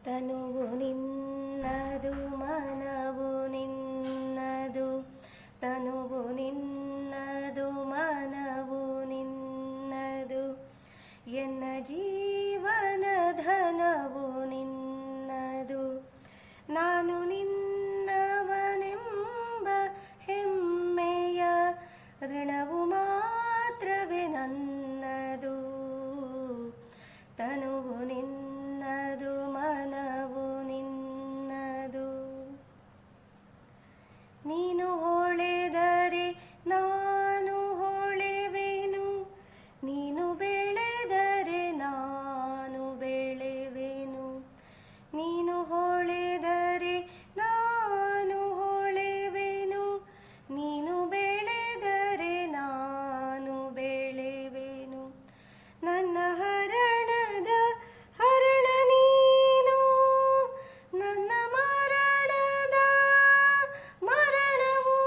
ತನುವು ನಿನ್ನದು ಮನವು ನಿನ್ನದು, ತನುವು ನಿನ್ನದು ಮನವು ನಿನ್ನದು, ಎನ್ನ ಜೀವನ ಧನವು ನಿನ್ನದು. ನಾನು ನಿನ್ನವನೆಂಬ ಹೆಮ್ಮೆಯ ಋಣವು ಮಾತ್ರವೇ ನನ್ನದು. ತನುವು ನಿನ್ನದು ಮನವು ನಿನ್ನದು. ನೀನು ಹೊಳೆದರೆ ನಾನು ಹೊಳೆವೆನು, ನೀನು ಬೆಳೆದರೆ ನಾನು ಬೆಳೆವೆನು. ನೀನು ಹೊಳೆದರೆ ನಾನು ಹೊಳೆವೆನು, ನೀನು ಬೆಳೆದರೆ ನಾನು ಬೆಳೆವೆನು. ನನ್ನ ಹರಣದ ಹರಣ ನೀನು, ನನ್ನ ಮರಣದ ಮರಣವು,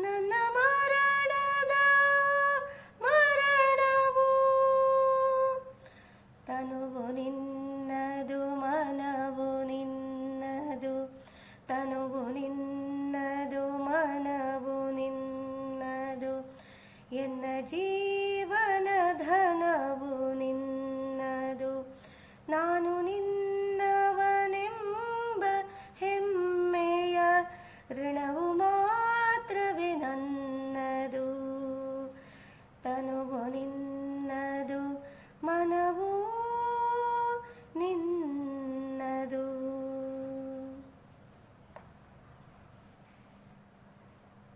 ನನ್ನ ಮರಣದ ಮರಣವು. ತನುವು ನಿನ್ನದು ಮನವು ನಿನ್ನದು, ತನುವು ನಿನ್ನದು ಮನವು ನಿನ್ನದು, ಎನ್ನ